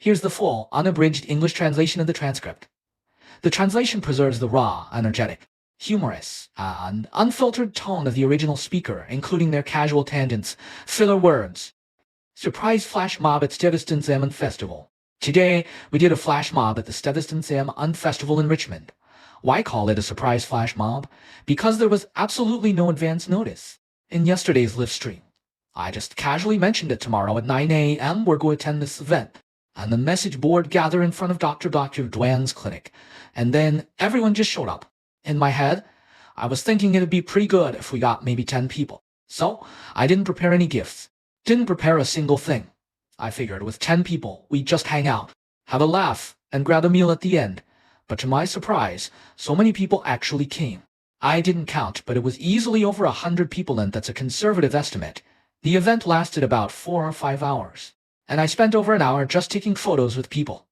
Here's the full, unabridged English translation of the transcript. The translation preserves the raw, energetic, humorous, and unfiltered tone of the original speaker, including their casual tangents, filler words. Surprise flash mob at Stediston Festival. Today, we did a flash mob at the Stediston Festival in Richmond. Why call it a surprise flash mob? Because there was absolutely no advance notice. In yesterday's live stream, I just casually mentioned it tomorrow at 9 a.m. we're going to attend this event. And the message board gathered in front of Dr. Duan's clinic. And then everyone just showed up. In my head, I was thinking it'd be pretty good if we got maybe 10 people. So, I didn't prepare any gifts. Didn't prepare a single thing. I figured with 10 people, we'd just hang out, have a laugh, and grab a meal at the end. But to my surprise, so many people actually came. I didn't count, but it was easily over 100 people, and that's a conservative estimate. The event lasted about 4 or 5 hours. And I spent over an hour just taking photos with people.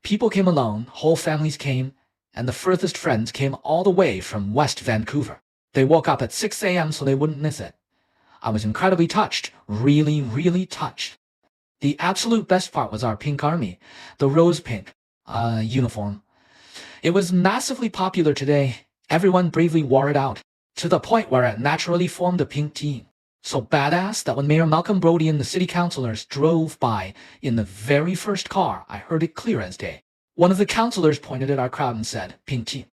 People came alone, whole families came, and the furthest friends came all the way from West Vancouver. They woke up at 6 a.m. so they wouldn't miss it. I was incredibly touched, really, really touched. The absolute best part was our pink army, the rose pink, uniform. It was massively popular today. Everyone bravely wore it out, to the point where it naturally formed a pink team. So badass that when Mayor Malcolm Brody and the city councilors drove by in the very first car, I heard it clear as day. One of the councilors pointed at our crowd and said, "Pink team."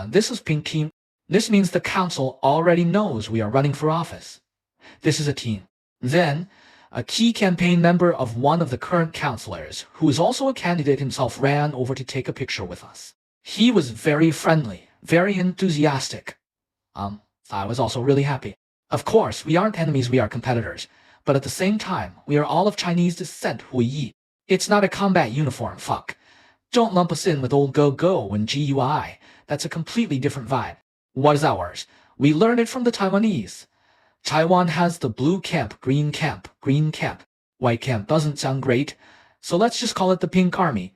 This is pink team. This means the council already knows we are running for office. This is a team. Then, a key campaign member of one of the current councilors, who is also a candidate himself, ran over to take a picture with us. He was very friendly, very enthusiastic. I was also really happy. Of course, we aren't enemies, we are competitors. But at the same time, we are all of Chinese descent, Hui. It's not a combat uniform, fuck. Don't lump us in with old go-go and GUI. That's a completely different vibe. What is ours? We learned it from the Taiwanese. Taiwan has the blue camp, green camp, green camp. White camp doesn't sound great, so let's just call it the pink army.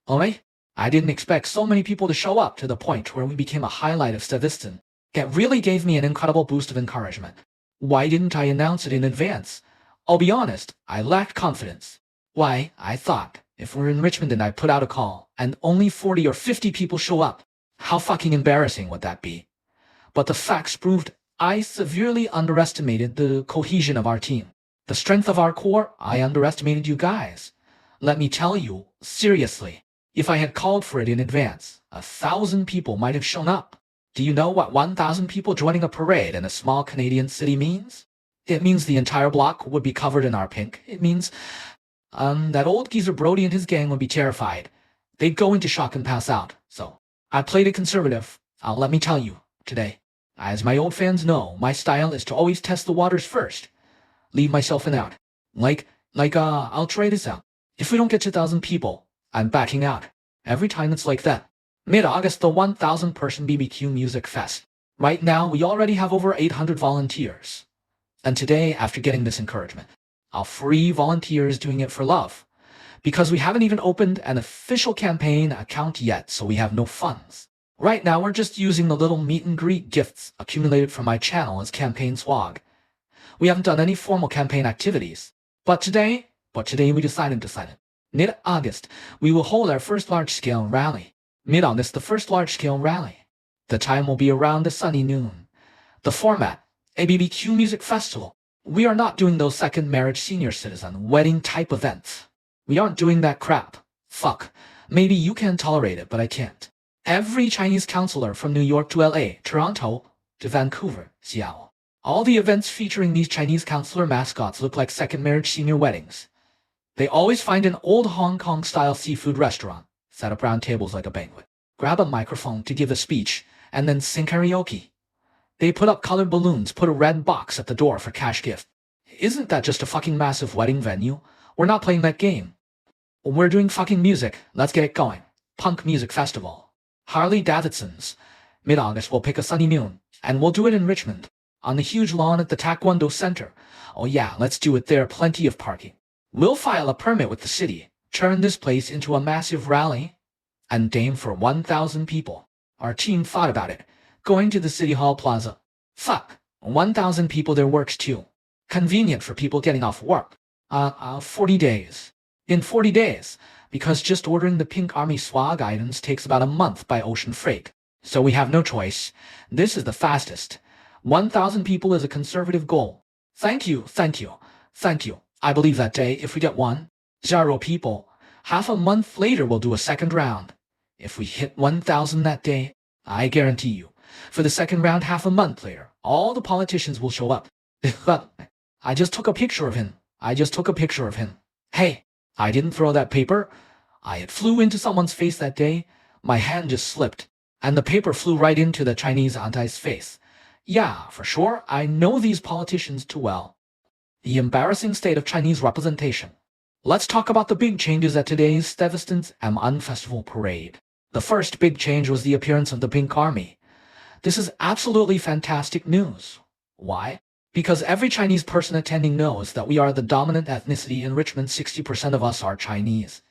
Oi? I didn't expect so many people to show up to the point where we became a highlight of Stediston. It really gave me an incredible boost of encouragement. Why didn't I announce it in advance? I'll be honest, I lacked confidence. Why, I thought, if we're in Richmond and I put out a call, and only 40 or 50 people show up, how fucking embarrassing would that be? But the facts proved I severely underestimated the cohesion of our team. The strength of our core, I underestimated you guys. Let me tell you, seriously, if I had called for it in advance, 1,000 people might have shown up. Do you know what 1,000 people joining a parade in a small Canadian city means? It means the entire block would be covered in our pink. It means, that old geezer Brody and his gang would be terrified. They'd go into shock and pass out. So, I played it conservative. Let me tell you, today. As my old fans know, my style is to always test the waters first. Leave myself in out. I'll try this out. If we don't get to 1,000 people, I'm backing out. Every time it's like that. Mid-August, the 1,000-person BBQ Music Fest. Right now, we already have over 800 volunteers. And today, after getting this encouragement, I'll free volunteers doing it for love. Because we haven't even opened an official campaign account yet, so we have no funds. Right now, we're just using the little meet and greet gifts accumulated from my channel as campaign swag. We haven't done any formal campaign activities. But today we decided. Mid-August, we will hold our first large-scale rally. Mid-August, the first large-scale rally. The time will be around the sunny noon. The format, a BBQ music festival. We are not doing those second marriage senior citizen wedding type events. We aren't doing that crap. Fuck. Maybe you can tolerate it, but I can't. Every Chinese councilor from New York to LA, Toronto to Vancouver, Seattle. All the events featuring these Chinese councilor mascots look like second marriage senior weddings. They always find an old Hong Kong-style seafood restaurant, set up round tables like a banquet, grab a microphone to give a speech, and then sing karaoke. They put up colored balloons, put a red box at the door for cash gift. Isn't that just a fucking massive wedding venue? We're not playing that game. We're doing fucking music. Let's get it going. Punk Music Festival. Harley Davidson's. Mid-August, we'll pick a sunny noon, and we'll do it in Richmond, on the huge lawn at the Taekwondo Center. Oh yeah, let's do it there, plenty of parking. We'll file a permit with the city, turn this place into a massive rally, and aim for 1,000 people. Our team thought about it, going to the City Hall Plaza. Fuck, 1,000 people there works too. Convenient for people getting off work. 40 days. In 40 days, because just ordering the Pink Army swag items takes about a month by ocean freight. So we have no choice. This is the fastest. 1,000 people is a conservative goal. Thank you, thank you, thank you. I believe that day, if we get 1,000 people, half a month later we'll do a second round. If we hit 1,000 that day, I guarantee you, for the second round half a month later, all the politicians will show up. I just took a picture of him. Hey, I didn't throw that paper. It flew into someone's face that day. My hand just slipped, and the paper flew right into the Chinese auntie's face. Yeah, for sure, I know these politicians too well. The embarrassing state of Chinese representation. Let's talk about the big changes at today's Stuyvesant M1 Festival Parade. The first big change was the appearance of the Pink Army. This is absolutely fantastic news. Why? Because every Chinese person attending knows that we are the dominant ethnicity in Richmond. 60% of us are Chinese.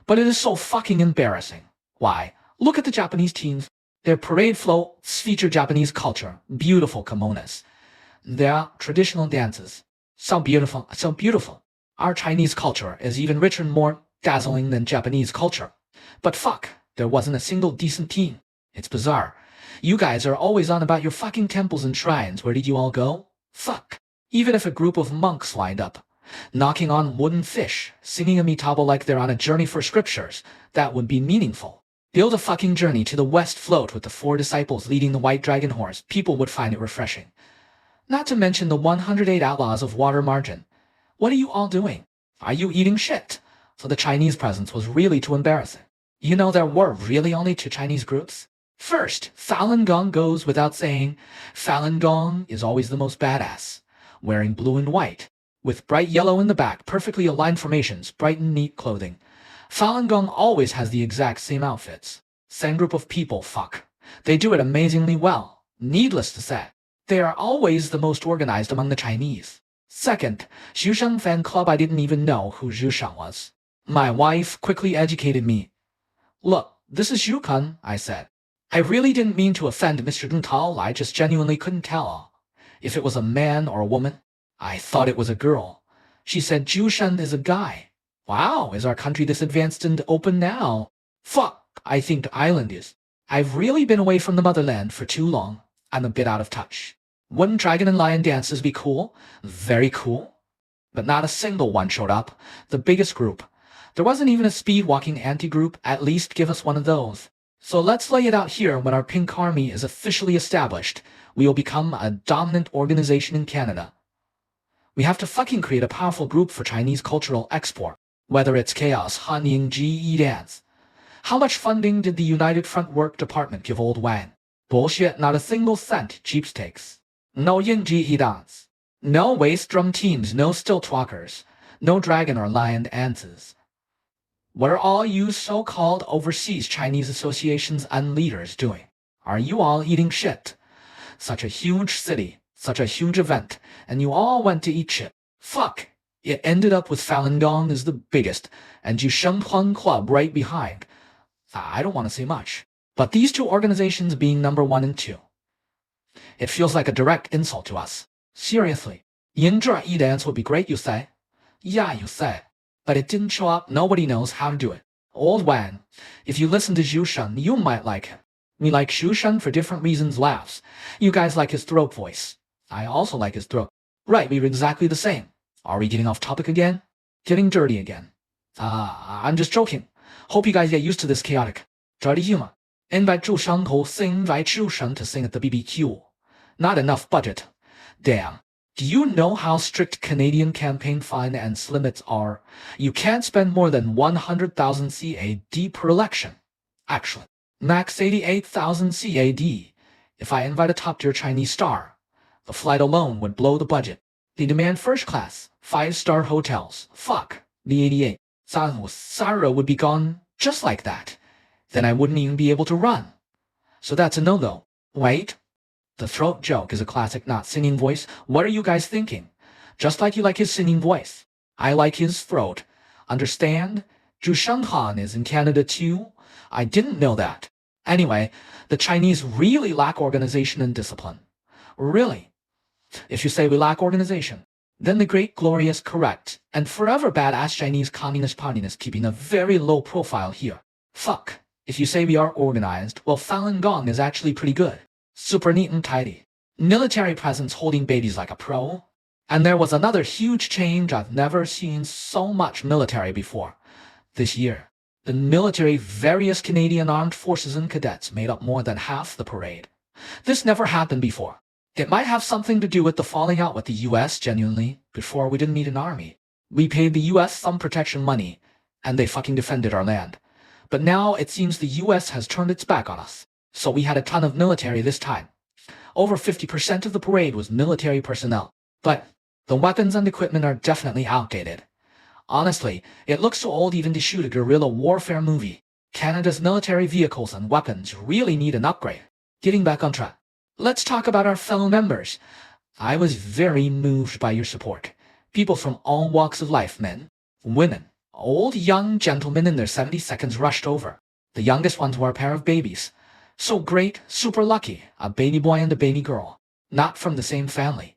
But it is so fucking embarrassing. Why? Look at the Japanese teams. Their parade floats feature Japanese culture, beautiful kimonos, their traditional dances. So beautiful, so beautiful. Our Chinese culture is even richer and more dazzling than Japanese culture. But fuck, there wasn't a single decent team. It's bizarre. You guys are always on about your fucking temples and shrines. Where did you all go? Fuck. Even if a group of monks lined up, knocking on wooden fish, singing Amitabha like they're on a journey for scriptures, that would be meaningful. Build a fucking journey to the west float with the 4 disciples leading the white dragon horse. People would find it refreshing. Not to mention the 108 outlaws of water margin. What are you all doing? Are you eating shit? So the Chinese presence was really too embarrassing. You know, there were really only 2 Chinese groups. First, Falun Gong goes without saying. Falun Gong is always the most badass, wearing blue and white, with bright yellow in the back, perfectly aligned formations, bright and neat clothing. Falun Gong always has the exact same outfits. Same group of people, fuck. They do it amazingly well. Needless to say, they are always the most organized among the Chinese. Second, Xushan fan club. I didn't even know who Xushan was. My wife quickly educated me. Look, this is Yukon, I said. I really didn't mean to offend Mr. Dungtao. I just genuinely couldn't tell if it was a man or a woman. I thought it was a girl. She said Xushan is a guy. Wow, is our country this advanced and open now? Fuck, I think the island is. I've really been away from the motherland for too long. I'm a bit out of touch. Wouldn't dragon and lion dances be cool? Very cool. But not a single one showed up. The biggest group. There wasn't even a speed walking anti-group. At least give us one of those. So let's lay it out here. When our Pink Army is officially established, we will become a dominant organization in Canada. We have to fucking create a powerful group for Chinese cultural export. Whether it's chaos, Hanying GE dance. How much funding did the United Front Work Department give old Wang? Bullshit, not a single cent, cheapskates. No Yin GE dance. No waist drum teams, no stilt walkers. No dragon or lion dances. What are all you so-called overseas Chinese associations and leaders doing? Are you all eating shit? Such a huge city, such a huge event, and you all went to eat shit. Fuck. It ended up with Falun Gong as the biggest, and Jisheng Plung Club right behind. I don't want to say much, but these 2 organizations being number 1 and 2. It feels like a direct insult to us. Seriously. Yingzhe E-dance would be great, you say? Yeah, you say. But it didn't show up. Nobody knows how to do it. Old Wang. If you listen to Xushan, you might like him. We like Xushan for different reasons. Laughs. You guys like his throat voice. I also like his throat. Right, we were exactly the same. Are we getting off topic again? Getting dirty again. I'm just joking. Hope you guys get used to this chaotic, dirty humor. Invite Zhu Shangkou, invite Xushan to sing at the BBQ. Not enough budget. Damn. Do you know how strict Canadian campaign finance limits are? You can't spend more than 100,000 CAD per election. Actually, max 88,000 CAD. If I invite a top-tier Chinese star, the flight alone would blow the budget. They demand first class, 5-star hotels. Fuck, the 88,000 Sarah would be gone just like that. Then I wouldn't even be able to run. So that's a no-go. Wait. The throat joke is a classic not singing voice. What are you guys thinking? Just like you like his singing voice. I like his throat. Understand? Zhu Shenghan is in Canada too? I didn't know that. Anyway, the Chinese really lack organization and discipline. Really? If you say we lack organization, Then the great, glorious, correct, and forever badass Chinese Communist Party is keeping a very low profile here. Fuck. If you say we are organized, well, Falun Gong is actually pretty good. Super neat and tidy. Military presence holding babies like a pro. And there was another huge change. I've never seen so much military before. This year, the military, various Canadian armed forces and cadets made up more than half the parade. This never happened before. It might have something to do with the falling out with the US genuinely. Before we didn't need an army. We paid the US some protection money, and they fucking defended our land. But now it seems the US has turned its back on us. So we had a ton of military this time. Over 50% of the parade was military personnel. But the weapons and equipment are definitely outdated. Honestly, it looks so old even to shoot a guerrilla warfare movie. Canada's military vehicles and weapons really need an upgrade. Getting back on track. Let's talk about our fellow members. I was very moved by your support. People from all walks of life, men, women, old, young gentlemen in their 70 seconds rushed over. The youngest ones were a pair of babies. So great, super lucky, a baby boy and a baby girl. Not from the same family.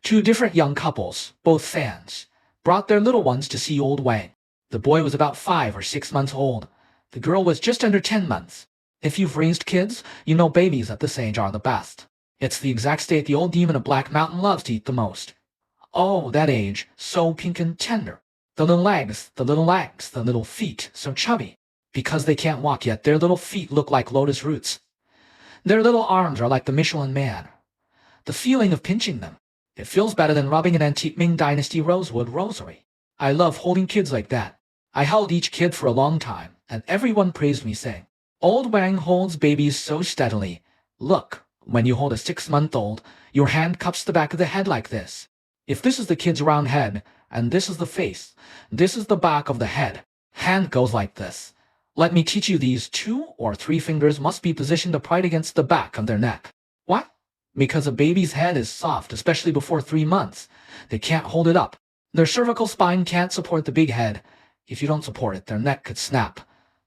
Two different young couples, both fans, brought their little ones to see old Wang. The boy was about 5 or 6 months old. The girl was just under 10 months. If you've raised kids, you know babies at this age are the best. It's the exact state the old demon of Black Mountain loves to eat the most. Oh, that age, so pink and tender. The little legs, the little legs, the little feet, so chubby. Because they can't walk yet, their little feet look like lotus roots. Their little arms are like the Michelin Man. The feeling of pinching them. It feels better than rubbing an antique Ming Dynasty rosewood rosary. I love holding kids like that. I held each kid for a long time, and everyone praised me saying, "Old Wang holds babies so steadily. Look, when you hold a 6-month-old, your hand cups the back of the head like this. If this is the kid's round head, and this is the face, this is the back of the head. Hand goes like this. Let me teach you these 2 or 3 fingers must be positioned upright against the back of their neck." What? Because a baby's head is soft, especially before 3 months. They can't hold it up. Their cervical spine can't support the big head. If you don't support it, their neck could snap.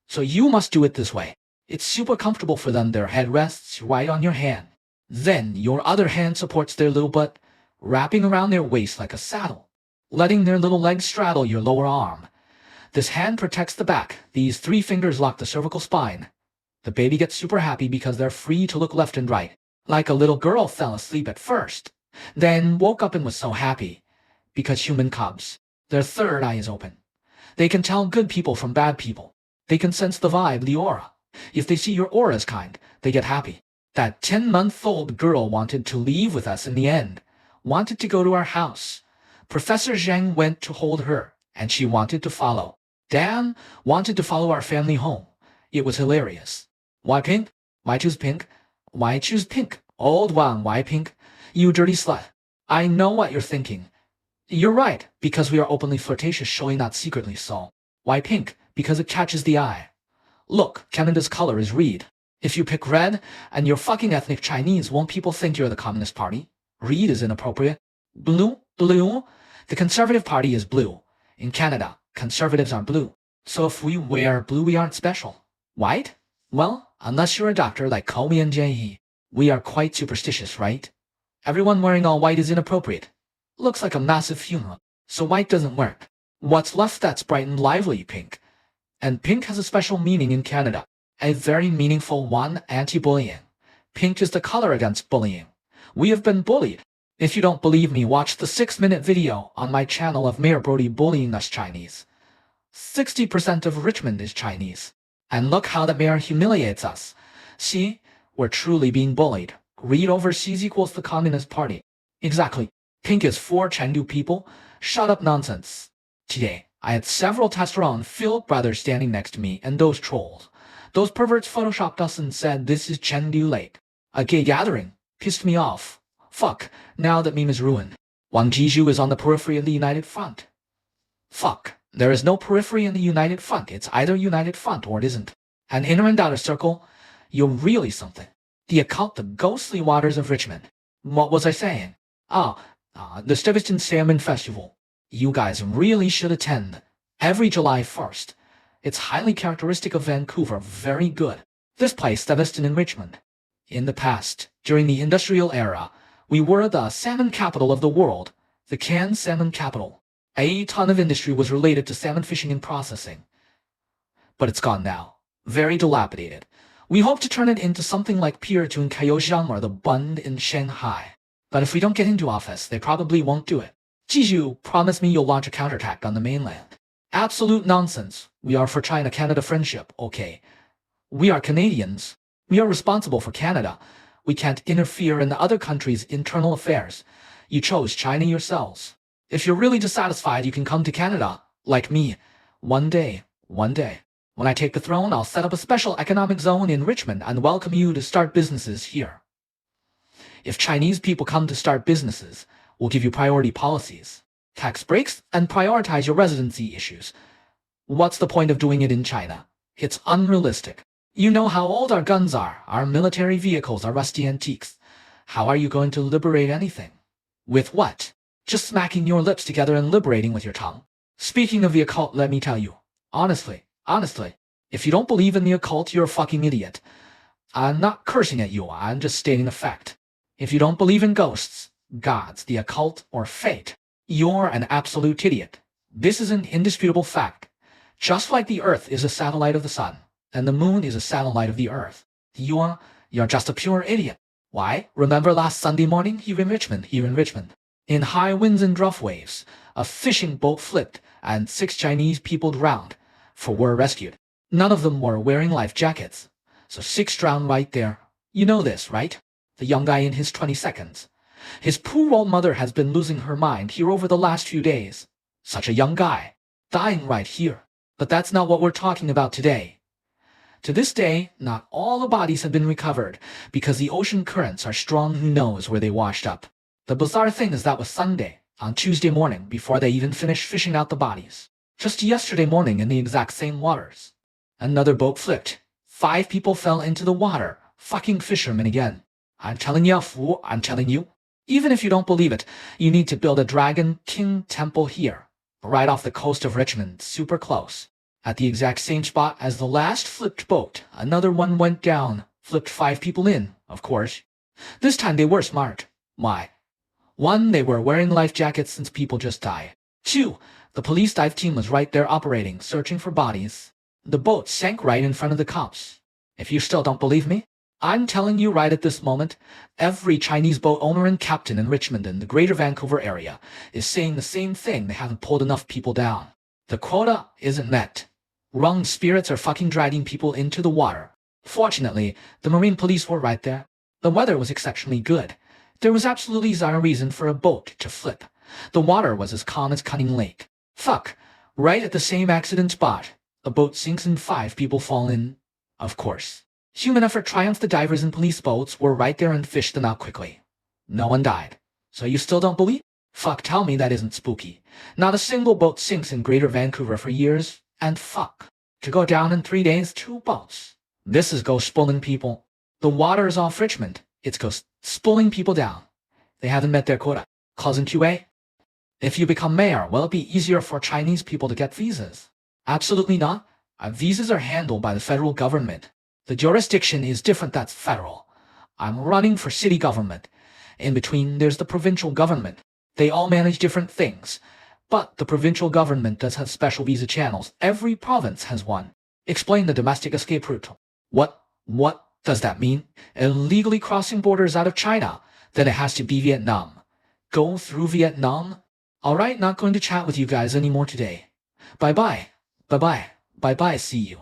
So you must do it this way. It's super comfortable for them. Their head rests right on your hand. Then your other hand supports their little butt, wrapping around their waist like a saddle, letting their little legs straddle your lower arm. This hand protects the back. These 3 fingers lock the cervical spine. The baby gets super happy because they're free to look left and right. Like a little girl fell asleep at first, then woke up and was so happy. Because human cubs, their third eye is open. They can tell good people from bad people. They can sense the vibe, the aura. If they see your aura is kind, they get happy. That 10-month-old girl wanted to leave with us in the end. Wanted to go to our house. Professor Zhang went to hold her, and she wanted to follow. Dan wanted to follow our family home. It was hilarious. Why pink? Why choose pink? Why choose pink? Old Wang, why pink? You dirty slut. I know what you're thinking. You're right, because we are openly flirtatious, showing that secretly so. Why pink? Because it catches the eye. Look, Canada's color is red. If you pick red, and you're fucking ethnic Chinese, won't people think you're the Communist Party? Red is inappropriate. Blue? Blue? The Conservative Party is blue. In Canada, conservatives are blue. So if we wear blue, we aren't special. White? Well, unless you're a doctor like Komi and Yihe, we are quite superstitious, right? Everyone wearing all white is inappropriate. Looks like a massive funeral, so white doesn't work. What's left that's bright and lively? Pink. And pink has a special meaning in Canada. A very meaningful one, anti-bullying. Pink is the color against bullying. We have been bullied. If you don't believe me, watch the 6-minute video on my channel of Mayor Brody bullying us Chinese. 60% of Richmond is Chinese. And look how the mayor humiliates us. See, we're truly being bullied. Read overseas equals the Communist Party. Exactly. Pink is for Chengdu people. Shut up nonsense. Today, I had several testosterone-filled brothers standing next to me, and those trolls. Those perverts photoshopped us and said this is Chengdu Lake. A gay gathering. Pissed me off. Fuck, now that meme is ruined. Wang Jizhou is on the periphery of the United Front. Fuck, there is no periphery in the United Front. It's either United Front or it isn't. An inner and outer circle, you're really something. The occult, the ghostly waters of Richmond. What was I saying? The Steviston Salmon Festival. You guys really should attend. Every July 1st. It's highly characteristic of Vancouver, very good. This place, Steviston in Richmond. In the past, during the industrial era, we were the salmon capital of the world. the canned salmon capital. A ton of industry was related to salmon fishing and processing. But it's gone now. Very dilapidated. We hope to turn it into something like Pier 2 in Kaohsiung or the Bund in Shanghai. But if we don't get into office, they probably won't do it. Jizhou, promise me you'll launch a counterattack on the mainland. Absolute nonsense. We are for China-Canada friendship, okay. We are Canadians. We are responsible for Canada. We can't interfere in the other country's internal affairs. You chose China yourselves. If you're really dissatisfied, you can come to Canada, like me. One day. When I take the throne, I'll set up a special economic zone in Richmond and welcome you to start businesses here. If Chinese people come to start businesses, we'll give you priority policies, tax breaks, and prioritize your residency issues. What's the point of doing it in China? It's unrealistic. You know how old our guns are. Our military vehicles are rusty antiques. How are you going to liberate anything? With what? Just smacking your lips together and liberating with your tongue. Speaking of the occult, let me tell you. Honestly, if you don't believe in the occult, you're a fucking idiot. I'm not cursing at you, I'm just stating a fact. If you don't believe in ghosts, gods, the occult, or fate, you're an absolute idiot. This is an indisputable fact. Just like the Earth is a satellite of the Sun, and the Moon is a satellite of the Earth, you're just a pure idiot. Why? Remember last Sunday morning here in Richmond? In high winds and rough waves, a fishing boat flipped, and 6 Chinese people drowned. 4 were rescued. None of them were wearing life jackets. So 6 drowned right there. You know this, right? The young guy in his 22nd. His poor old mother has been losing her mind here over the last few days. Such a young guy. Dying right here. But that's not what we're talking about today. To this day, not all the bodies have been recovered, because the ocean currents are strong. Who knows where they washed up. The bizarre thing is that was Sunday, on Tuesday morning, before they even finished fishing out the bodies. Just yesterday morning in the exact same waters. Another boat flipped. 5 people fell into the water. Fucking fishermen again. I'm telling you, fool, I'm telling you. Even if you don't believe it, you need to build a Dragon King temple here. Right off the coast of Richmond, super close. At the exact same spot as the last flipped boat, another one went down, flipped 5 people in, of course. This time they were smart. Why? 1, they were wearing life jackets since people just die. 2, the police dive team was right there operating, searching for bodies. The boat sank right in front of the cops. If you still don't believe me, I'm telling you right at this moment, every Chinese boat owner and captain in Richmond and the greater Vancouver area is saying the same thing. They haven't pulled enough people down. The quota isn't met. Wrong spirits are fucking dragging people into the water. Fortunately, the Marine police were right there. The weather was exceptionally good. There was absolutely zero reason for a boat to flip. The water was as calm as Cunning Lake. Fuck. Right at the same accident spot, a boat sinks and 5 people fall in. Of course. Human effort triumphed. The divers and police boats were right there and fished them out quickly. No one died. So you still don't believe? Fuck, tell me that isn't spooky. Not a single boat sinks in Greater Vancouver for years, and fuck. To go down in 3 days, 2 boats. This is ghost spooling people. The water is off Richmond. It's ghost spooling people down. They haven't met their quota. Calls in QA. If you become mayor, will it be easier for Chinese people to get visas? Absolutely not. Visas are handled by the federal government. The jurisdiction is different, that's federal. I'm running for city government. In between, there's the provincial government. They all manage different things. But the provincial government does have special visa channels. Every province has one. Explain the domestic escape route. What does that mean? Illegally crossing borders out of China. Then it has to be Vietnam. Go through Vietnam? Alright, not going to chat with you guys anymore today. Bye-bye. See you.